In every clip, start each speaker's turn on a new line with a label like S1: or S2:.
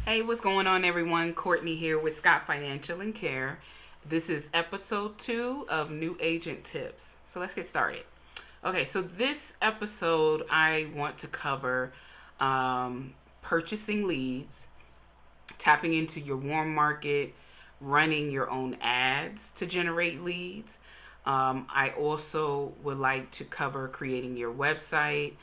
S1: Hey, what's going on, everyone? Courtney here with Scott Financial and Care. This is episode 2 of New Agent Tips. So let's get started. Okay, so this episode I want to cover purchasing leads, tapping into your warm market, running your own ads to generate leads. I also would like to cover creating your website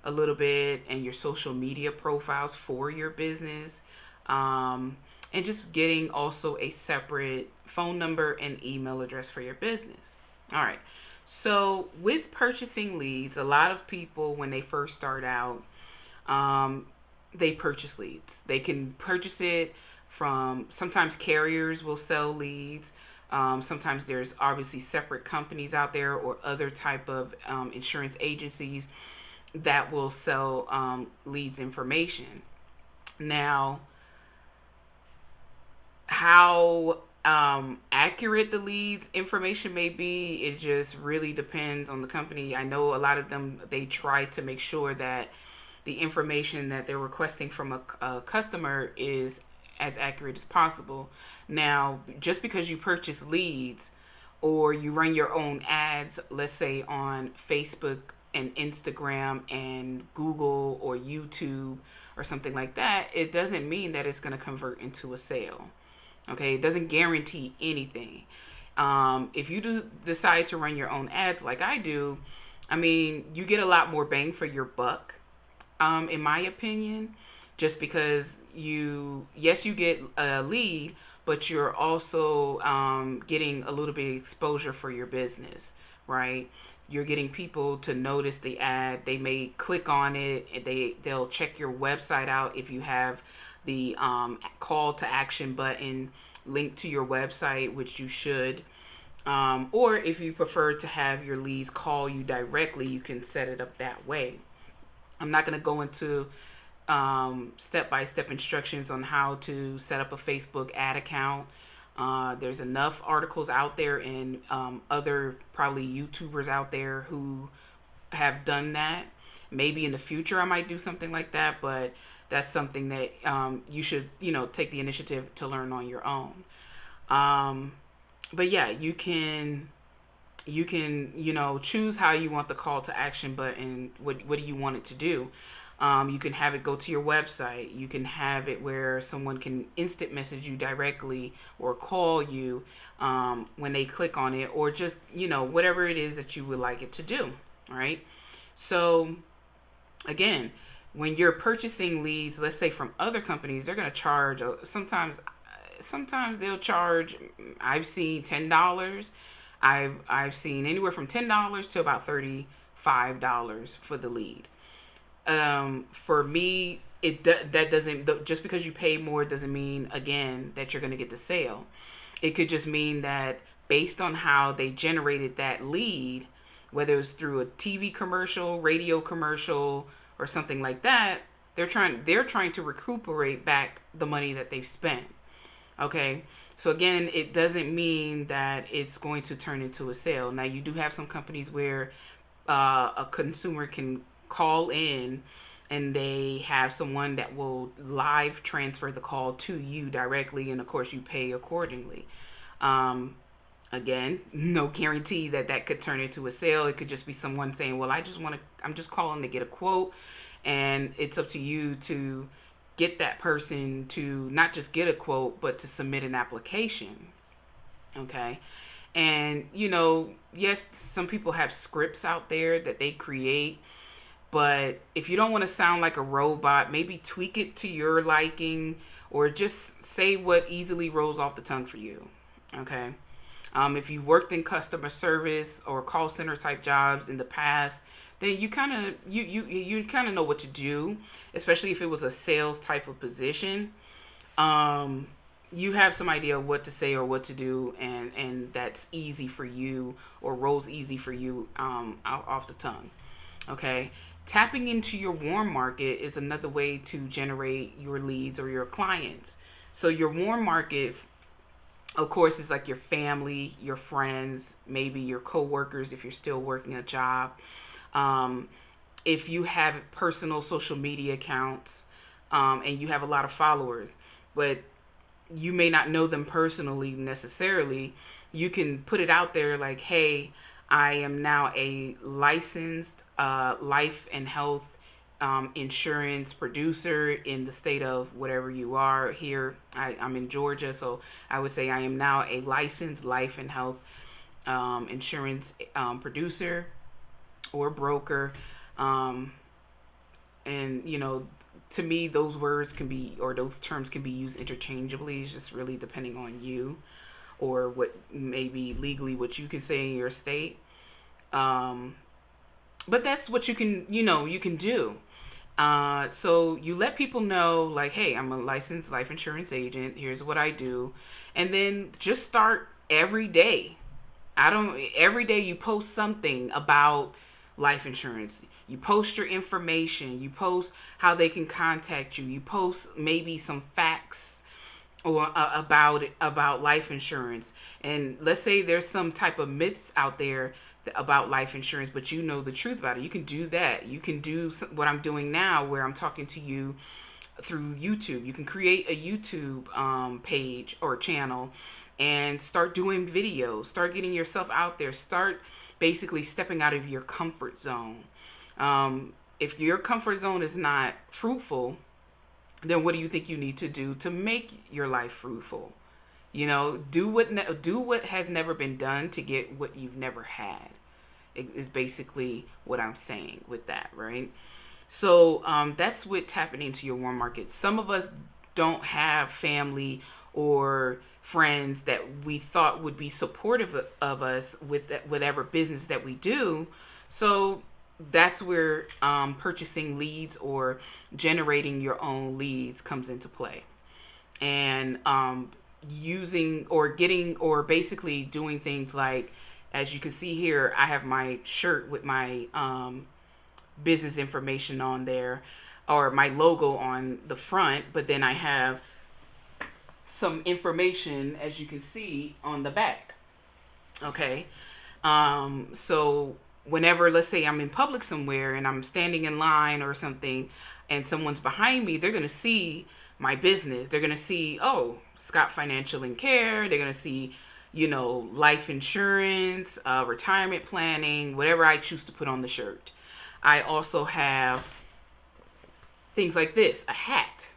S1: a little bit and your social media profiles for your business. And just getting also a separate phone number and email address for your business. All right. So, with purchasing leads, a lot of people, when they first start out, um, they purchase leads. They can purchase it from, sometimes carriers will sell leads. Sometimes there's obviously separate companies out there or other type of insurance agencies that will sell leads information. Now, how accurate the leads information may be, it just really depends on the company. I know a lot of them, they try to make sure that the information that they're requesting from a customer is as accurate as possible. Now, just because you purchase leads or you run your own ads, let's say on Facebook and Instagram and Google or YouTube or something like that, it doesn't mean that it's going to convert into a sale. Okay, it doesn't guarantee anything. If you do decide to run your own ads like I do, I mean, you get a lot more bang for your buck, in my opinion, just because yes, you get a lead, but you're also getting a little bit of exposure for your business, right? You're getting people to notice the ad. They may click on it. They'll check your website out if you have the call to action button linked to your website, which you should. Or if you prefer to have your leads call you directly, you can set it up that way. I'm not going to go into step-by-step instructions on how to set up a Facebook ad account. There's enough articles out there and other probably YouTubers out there who have done that. Maybe in the future I might do something like that, but that's something that you should, take the initiative to learn on your own. But yeah, you can choose how you want the call to action button. What do you want it to do? You can have it go to your website. You can have it where someone can instant message you directly or call you when they click on it, or just whatever it is that you would like it to do. All right. So again, when you're purchasing leads, let's say from other companies, they're going to charge sometimes they'll charge, I've seen $10. I've seen anywhere from $10 to about $35 for the lead. For me, that doesn't, just because you pay more doesn't mean, again, that you're going to get the sale. It could just mean that based on how they generated that lead, whether it's through a TV commercial, radio commercial, or something like that, they're trying to recuperate back the money that they've spent. Okay. So again, it doesn't mean that it's going to turn into a sale. Now, you do have some companies where a consumer can call in and they have someone that will live transfer the call to you directly, and of course you pay accordingly. Again, no guarantee that that could turn into a sale. It could just be someone saying, well, I'm just calling to get a quote, and it's up to you to get that person to not just get a quote, but to submit an application. Okay. And, yes, some people have scripts out there that they create, but if you don't want to sound like a robot, maybe tweak it to your liking, or just say what easily rolls off the tongue for you. Okay. If you worked in customer service or call center type jobs in the past, then you kind of you kind of know what to do, especially if it was a sales type of position. You have some idea of what to say or what to do, and that's easy for you, or rolls easy for you off the tongue. Okay. Tapping into your warm market is another way to generate your leads or your clients. So your warm market, of course, is like your family, your friends, maybe your coworkers if you're still working a job. Um, if you have personal social media accounts, and you have a lot of followers, but you may not know them personally necessarily, you can put it out there like, hey, I am now a licensed life and health insurance producer in the state of whatever you are. Here, I'm in Georgia, so I would say I am now a licensed life and health insurance producer or broker. Um, and, to me, those words can be, or those terms can be used interchangeably. It's just really depending on you or what maybe legally what you can say in your state. Um, but that's what you can do. So you let people know, like, hey, I'm a licensed life insurance agent. Here's what I do. And then just start every day. Every day you post something about life insurance. You post your information. You post how they can contact you. You post maybe some facts or about life insurance. And let's say there's some type of myths out there about life insurance, but you know the truth about it. You can do that. You can do what I'm doing now, where I'm talking to you through YouTube. You can create a YouTube page or channel and start doing videos. Start getting yourself out there. Start basically stepping out of your comfort zone. If your comfort zone is not fruitful, then what do you think you need to do to make your life fruitful? Do what has never been done to get what you've never had. It is basically what I'm saying with that, right? So that's what tapping into your warm market. Some of us don't have family or friends that we thought would be supportive of us with whatever business that we do. So that's where purchasing leads or generating your own leads comes into play. And using or getting or basically doing things like, as you can see here, I have my shirt with my business information on there, or my logo on the front, but then I have some information, as you can see, on the back. Okay. So whenever, let's say I'm in public somewhere and I'm standing in line or something and someone's behind me, they're going to see my business. They're going to see, oh, Scott Financial and Care. They're going to see, life insurance, retirement planning, whatever I choose to put on the shirt. I also have things like this, a hat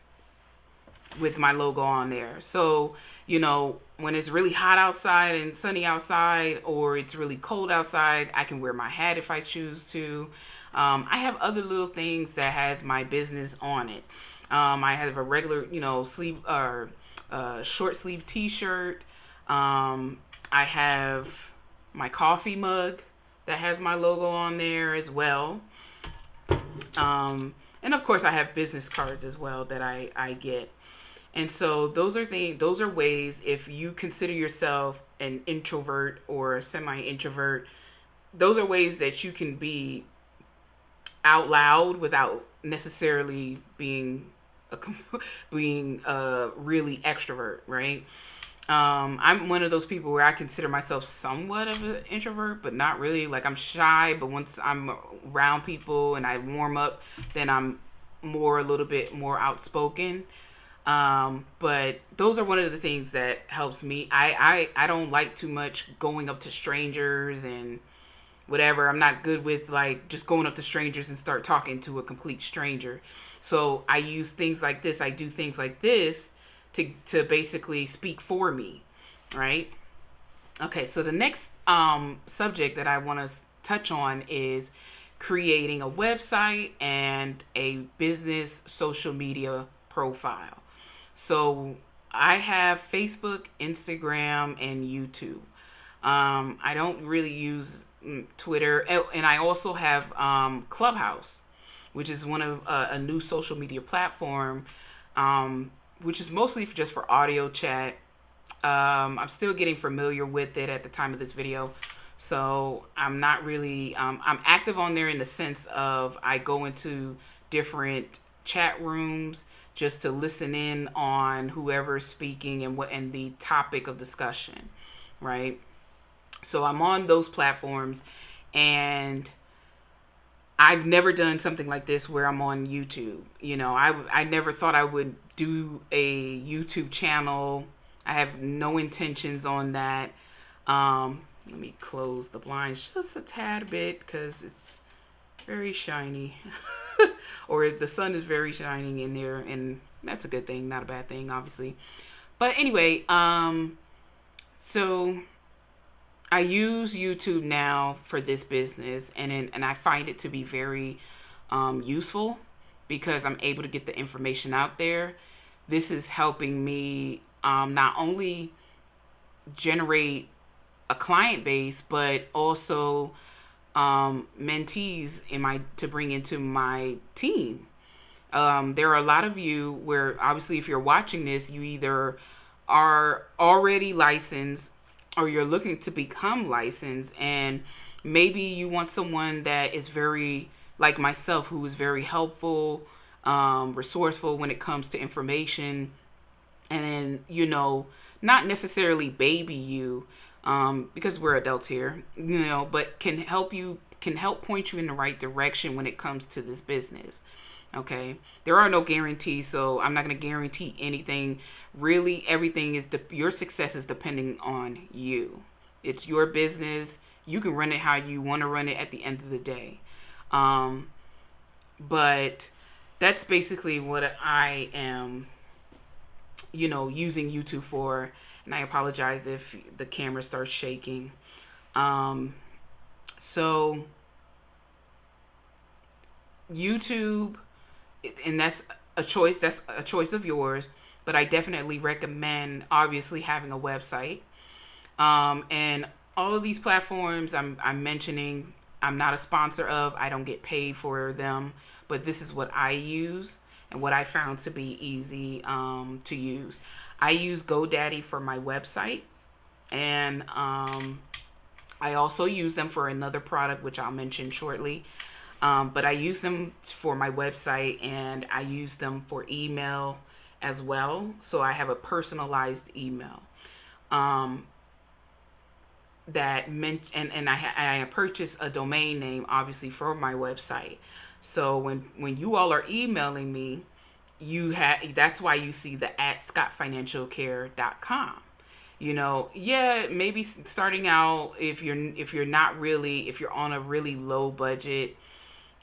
S1: with my logo on there. So, when it's really hot outside and sunny outside, or it's really cold outside, I can wear my hat if I choose to. I have other little things that has my business on it. I have a regular, sleeve or short sleeve t-shirt. I have my coffee mug that has my logo on there as well. And of course I have business cards as well that I get. And so those are ways, if you consider yourself an introvert or semi-introvert, those are ways that you can be out loud without necessarily being really extrovert, right? I'm one of those people where I consider myself somewhat of an introvert, but not really. Like, I'm shy, but once I'm around people and I warm up, then I'm a little bit more outspoken. But those are one of the things that helps me. I don't like too much going up to strangers and whatever. I'm not good with like just going up to strangers and start talking to a complete stranger. So I use things like this. I do things like this to basically speak for me, right? Okay, so the next subject that I want to touch on is creating a website and a business social media profile. So I have Facebook, Instagram, and YouTube. I don't really use Twitter, and I also have Clubhouse, which is one of a new social media platform, which is mostly just for audio chat. I'm still getting familiar with it at the time of this video, so I'm not really I'm active on there in the sense of I go into different chat rooms just to listen in on whoever's speaking and the topic of discussion, right? So I'm on those platforms, and I've never done something like this where I'm on YouTube. I never thought I would do a YouTube channel. I have no intentions on that. Let me close the blinds just a tad bit because it's very shiny. Or the sun is very shining in there, and that's a good thing, not a bad thing, obviously. But anyway, so I use YouTube now for this business, and I find it to be very useful because I'm able to get the information out there. This is helping me not only generate a client base, but also mentees to bring into my team. There are a lot of you where obviously if you're watching this, you either are already licensed or you're looking to become licensed, and maybe you want someone that is very like myself, who is very helpful, resourceful when it comes to information, and not necessarily baby you, because we're adults here, but can help point you in the right direction when it comes to this business. Okay, there are no guarantees, so I'm not going to guarantee anything. Really, everything is your success is depending on you. It's your business. You can run it how you want to run it at the end of the day. But that's basically what I am, using YouTube for. And I apologize if the camera starts shaking. So YouTube, and that's a choice of yours, but I definitely recommend obviously having a website. And all of these platforms I'm mentioning, I'm not a sponsor of. I don't get paid for them, but this is what I use and what I found to be easy to use. I use GoDaddy for my website, and I also use them for another product, which I'll mention shortly. But I use them for my website, and I use them for email as well. So I have a personalized email and I purchased a domain name obviously for my website. So when you all are emailing me, that's why you see the @scottfinancialcare.com. Maybe starting out, if you're on a really low budget,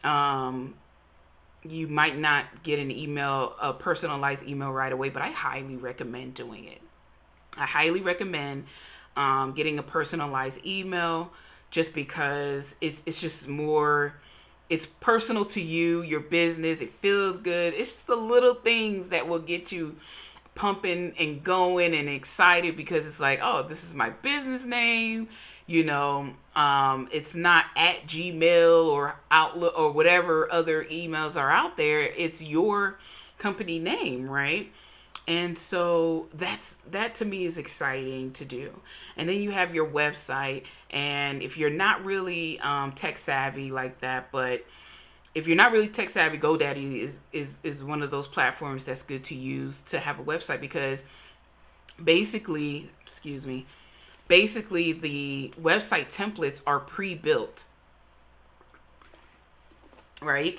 S1: you might not get a personalized email right away, but I highly recommend doing it. I highly recommend getting a personalized email, just because it's just more, it's personal to you, your business. It feels good. It's just the little things that will get you pumping and going and excited, because it's like, oh, this is my business name. It's not at Gmail or Outlook or whatever other emails are out there. It's your company name, right? And so that to me is exciting to do. And then you have your website, and if you're not really tech savvy like that, but if you're not really tech savvy, GoDaddy is one of those platforms that's good to use to have a website, because basically the website templates are pre-built, right?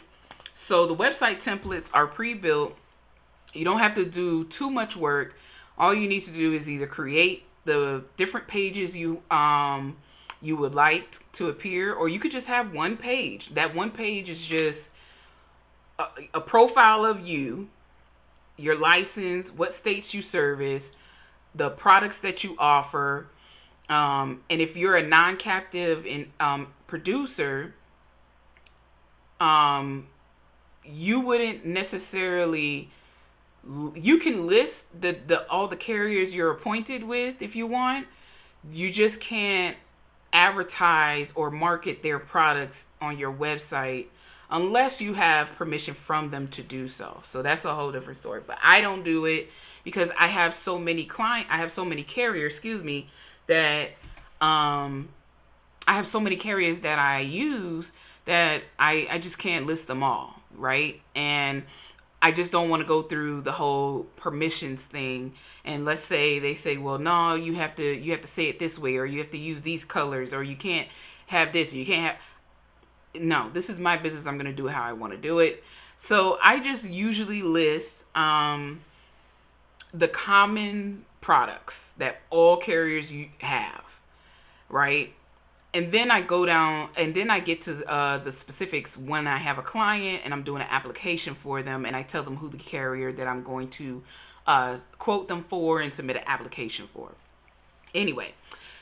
S1: So the website templates are pre-built. You don't have to do too much work. All you need to do is either create the different pages you would like to appear, or you could just have one page. That one page is just a profile of you, your license, what states you service, the products that you offer. And if you're a non-captive producer, you wouldn't necessarily, you can list all the carriers you're appointed with if you want. You just can't advertise or market their products on your website unless you have permission from them to do so. So that's a whole different story. But I don't do it because I have so many carriers, that I have so many carriers that I use that I just can't list them all, right? And I just don't want to go through the whole permissions thing. And let's say they say, well, no, you have to say it this way, or you have to use these colors, or you can't have this, or you can't have. no, this is my business. I'm going to do it how I want to do it. So I just usually list the common products that all carriers you have, right? And then I go down and then I get to the specifics when I have a client and I'm doing an application for them, and I tell them who the carrier that I'm going to quote them for and submit an application for. Anyway,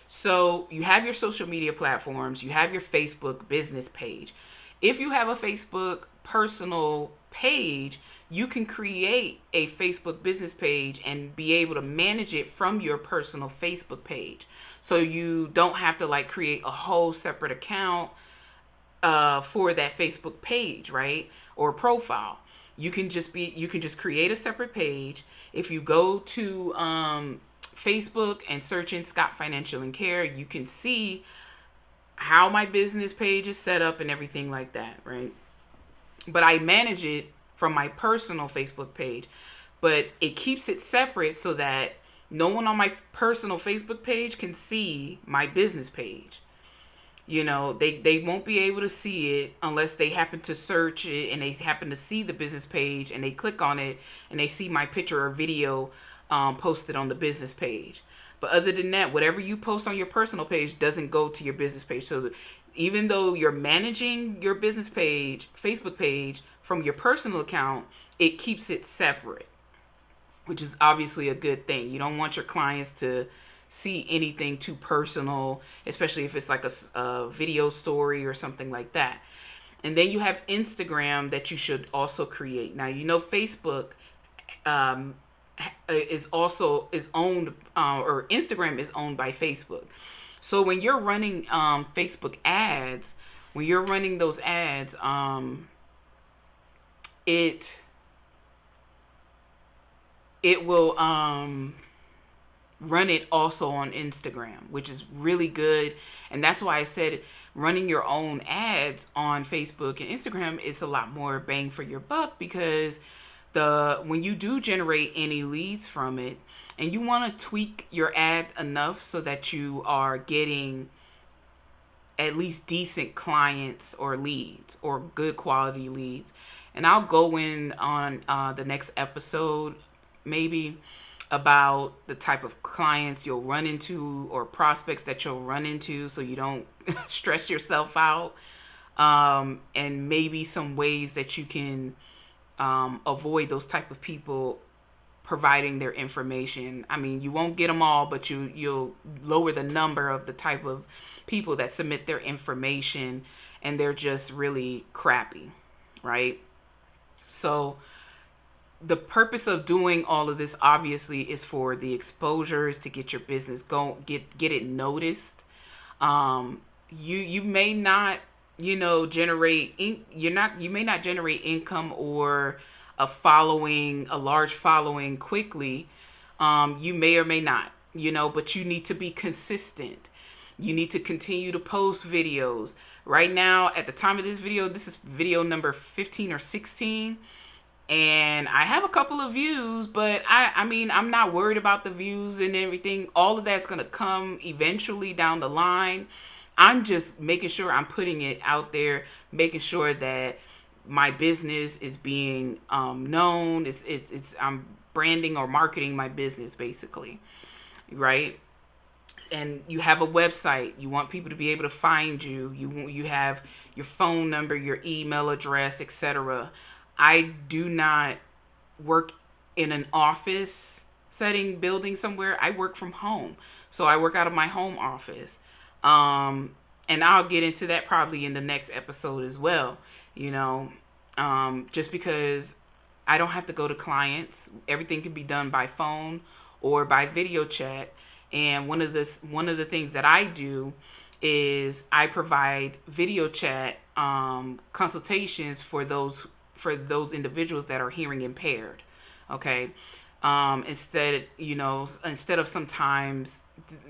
S1: so you have your social media platforms, you have your Facebook business page. If you have a Facebook personal page, you can create a Facebook business page and be able to manage it from your personal Facebook page. So you don't have to like create a whole separate account for that Facebook page, right? Or profile. You can just create a separate page. If you go to Facebook and search in Scott Financial and Care, you can see how my business page is set up and everything like that, right? But I manage it from my personal Facebook page, but it keeps it separate so that no one on my personal Facebook page can see my business page. You know, they won't be able to see it unless they happen to search it and they happen to see the business page and they click on it and they see my picture or video posted on the business page. But other than that, whatever you post on your personal page doesn't go to your business page. So even though you're managing your business page, Facebook page from your personal account, it keeps it separate, which is obviously a good thing. You don't want your clients to see anything too personal, especially if it's like a video story or something like that. And then you have Instagram that you should also create. Now, you know, Facebook is owned or Instagram is owned by Facebook. So when you're running Facebook ads, when you're running those ads, it will run it also on Instagram, which is really good. And that's why I said running your own ads on Facebook and Instagram is a lot more bang for your buck, because when you do generate any leads from it and you want to tweak your ad enough so that you are getting at least decent clients or leads or good quality leads. And I'll go in on the next episode maybe about the type of clients you'll run into or prospects that you'll run into so you don't stress yourself out, and maybe some ways that you can avoid those type of people providing their information. I mean, you won't get them all, but you'll lower the number of the type of people that submit their information and they're just really crappy, right? So the purpose of doing all of this obviously is for the exposures, to get your business get it noticed. You may not, generate you may not generate income or a large following quickly. You may or may not, but you need to be consistent. You need to continue to post videos. Right now, at the time of this video, this is video number 15 or 16. And I have a couple of views, but I mean, I'm not worried about the views and everything. All of that's going to come eventually down the line. I'm just making sure I'm putting it out there, making sure that my business is being known. I'm branding or marketing my business basically, right? And you have a website. You want people to be able to find you. You have your phone number, your email address, etc. I do not work in an office setting, building somewhere. I work from home. So I work out of my home office. And I'll get into that probably in the next episode as well. Just because I don't have to go to clients. Everything can be done by phone or by video chat. And one of the things that I do is I provide video chat consultations for those individuals that are hearing impaired. Okay. Instead of sometimes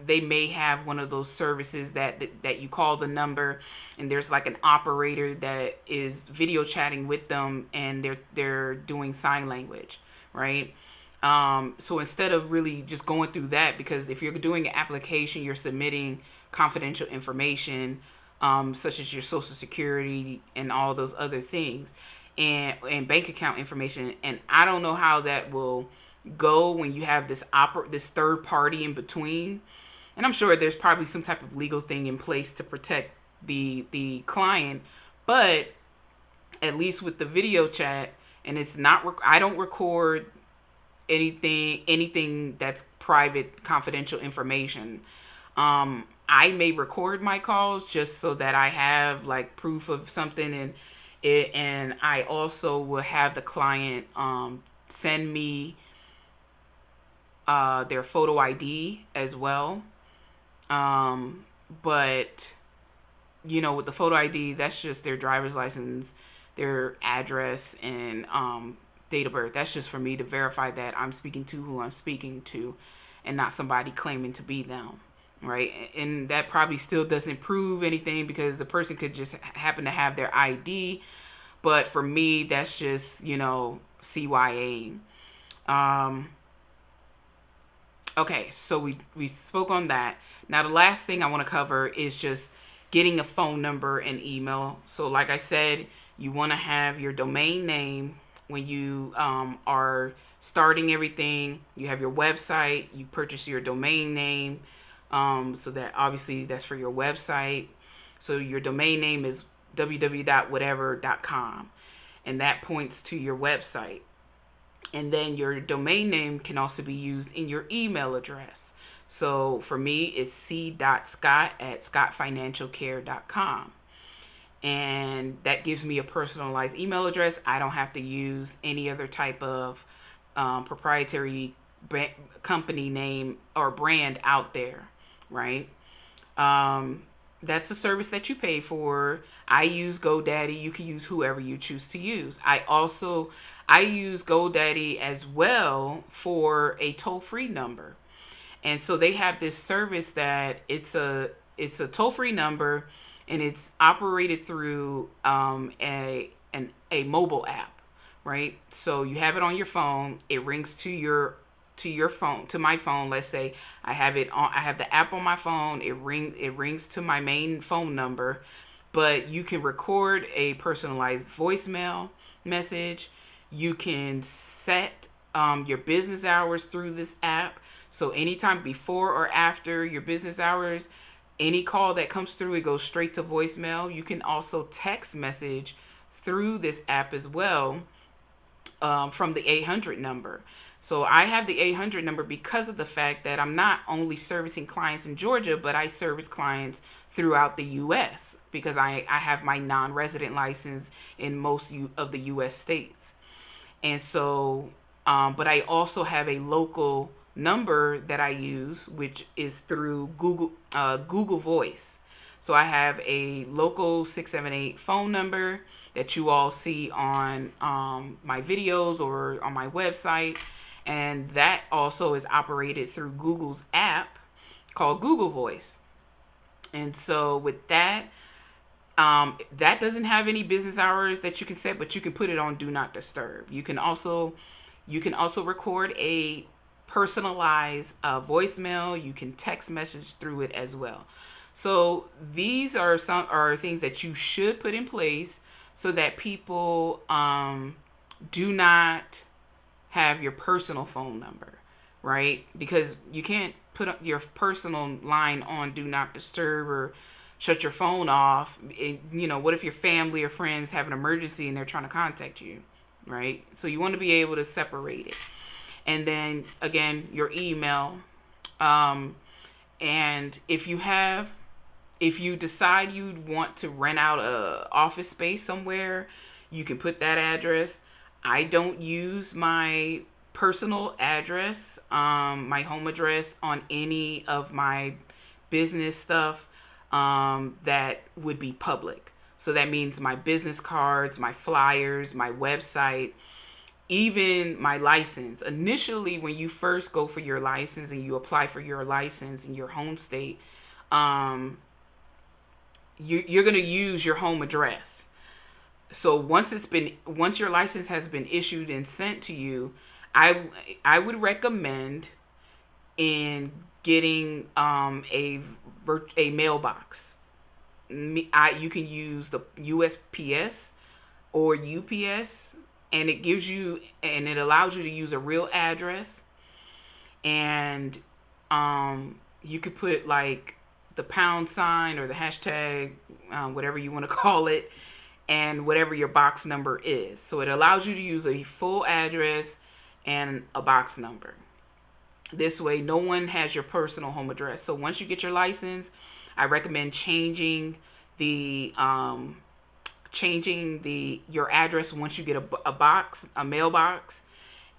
S1: they may have one of those services that you call the number and there's like an operator that is video chatting with them and they're doing sign language, right? So instead of really just going through that, because if you're doing an application, you're submitting confidential information, such as your social security and all those other things, and bank account information. And I don't know how that will go when you have this third party in between. And I'm sure there's probably some type of legal thing in place to protect the client, but at least with the video chat, and it's not I don't record anything that's private, confidential information. I may record my calls just so that I have like proof of something, and I also will have the client send me their photo ID as well. But with the photo ID, that's just their driver's license, their address, and date of birth. That's just for me to verify that I'm speaking to who I'm speaking to, and not somebody claiming to be them, right? And that probably still doesn't prove anything, because the person could just happen to have their ID. But for me, that's just, CYA. Okay, so we spoke on that. Now, the last thing I want to cover is just getting a phone number and email. So like I said, you want to have your domain name when you are starting everything. You have your website, you purchase your domain name, so that obviously that's for your website. So your domain name is www.whatever.com, and that points to your website. And then your domain name can also be used in your email address. So for me, it's c.scott@scottfinancialcare.com. And that gives me a personalized email address. I don't have to use any other type of proprietary company name or brand out there, right? That's a service that you pay for. I use GoDaddy. You can use whoever you choose to use. I use GoDaddy as well for a toll-free number. And so they have this service that it's a toll-free number, and it's operated through a mobile app, right? So you have it on your phone. It rings to your phone, to my phone. Let's say I have the app on my phone. It rings to my main phone number, but you can record a personalized voicemail message. You can set your business hours through this app. So anytime before or after your business hours, any call that comes through, it goes straight to voicemail. You can also text message through this app as well, from the 800 number. So I have the 800 number because of the fact that I'm not only servicing clients in Georgia, but I service clients throughout the U.S. because I have my non-resident license in most of the U.S. states. And so, but I also have a local number that I use, which is through Google Voice. So I have a local 678 phone number that you all see on my videos or on my website. And that also is operated through Google's app called Google Voice. And so with that, that doesn't have any business hours that you can set, but you can put it on Do Not Disturb. You can also record a personalized voicemail. You can text message through it as well. So these are things that you should put in place so that people do not have your personal phone number, right? Because you can't put up your personal line on Do Not Disturb or shut your phone off. What if your family or friends have an emergency and they're trying to contact you, right? So you want to be able to separate it. And then again, your email. And if you decide you want to rent out a office space somewhere, you can put that address. I don't use my personal address, my home address, on any of my business stuff that would be public. So that means my business cards, my flyers, my website, even my license. Initially, when you first go for your license and you apply for your license in your home state, you're going to use your home address. So once your license has been issued and sent to you, I would recommend in getting a mailbox. you can use the USPS or UPS, and it allows you to use a real address, and you could put like the pound sign or the hashtag, whatever you want to call it, and whatever your box number is. So it allows you to use a full address and a box number. This way, no one has your personal home address. So once you get your license, I recommend changing your address once you get a mailbox,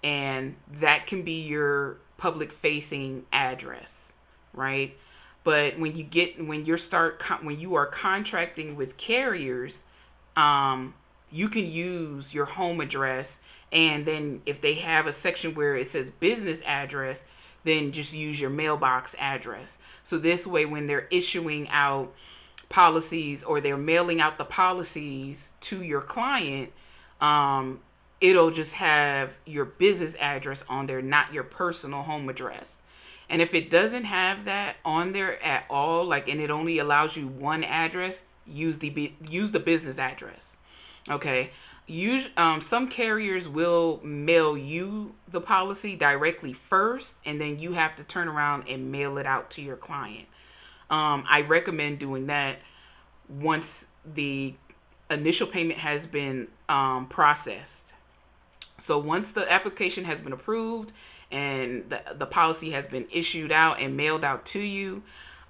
S1: and that can be your public facing address, right? But when you are contracting with carriers, you can use your home address, and then if they have a section where it says business address, then just use your mailbox address. So this way, when they're issuing out policies or they're mailing out the policies to your client, it'll just have your business address on there, not your personal home address. And if it doesn't have that on there at all, like, and it only allows you one address, use the business address. Okay. Some carriers will mail you the policy directly first, and then you have to turn around and mail it out to your client. I recommend doing that once the initial payment has been processed. So once the application has been approved and the policy has been issued out and mailed out to you,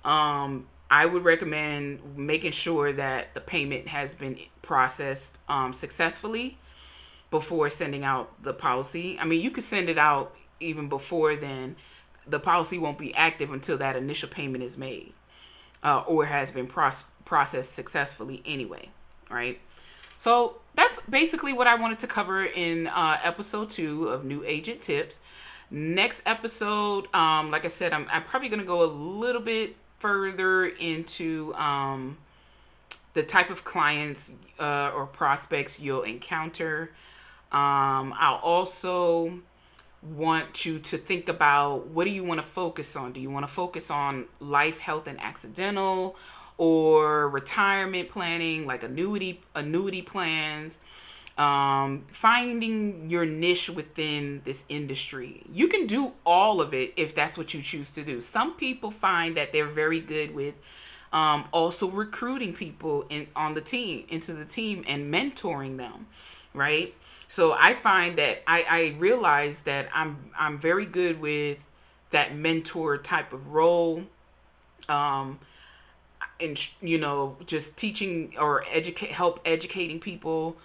S1: I would recommend making sure that the payment has been processed successfully before sending out the policy. I mean, you could send it out even before then. The policy won't be active until that initial payment is made, or has been processed successfully anyway, right? So that's basically what I wanted to cover in episode 2 of New Agent Tips. Next episode, like I said, I'm probably going to go a little bit further into the type of clients or prospects you'll encounter. I'll also want you to think about, what do you want to focus on? Do you want to focus on life, health, and accidental, or retirement planning, like annuity plans? Finding your niche within this industry. You can do all of it if that's what you choose to do. Some people find that they're very good with also recruiting people into the team and mentoring them, right? So I find that I realize that I'm very good with that mentor type of role, and just teaching or help educating people.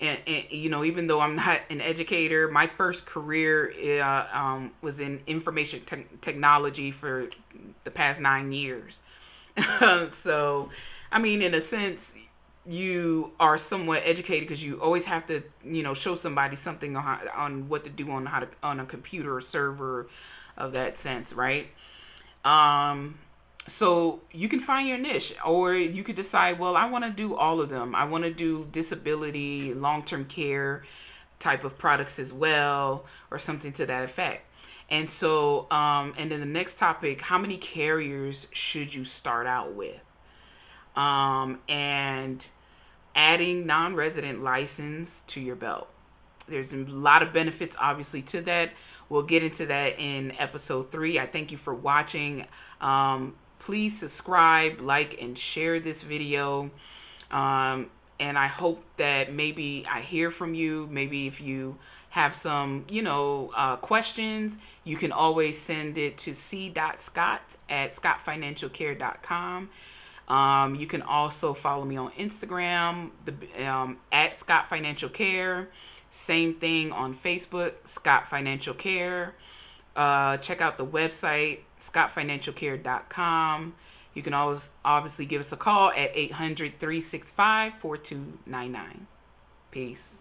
S1: And even though I'm not an educator, my first career was in information technology for the past 9 years. So, I mean, in a sense, you are somewhat educated because you always have to, show somebody something on what to do on a computer or server of that sense, right? So you can find your niche, or you could decide, well, I want to do all of them. I want to do disability, long-term care type of products as well, or something to that effect. And so, and then the next topic, how many carriers should you start out with? And adding non-resident license to your belt. There's a lot of benefits, obviously, to that. We'll get into that in episode 3. I thank you for watching. Please subscribe, like, and share this video. And I hope that maybe I hear from you. Maybe if you have some, questions, you can always send it to c.scott@scottfinancialcare.com. You can also follow me on Instagram, at Scott Financial Care. Same thing on Facebook, Scott Financial Care. Check out the website, scottfinancialcare.com. You can always obviously give us a call at 800-365-4299. Peace.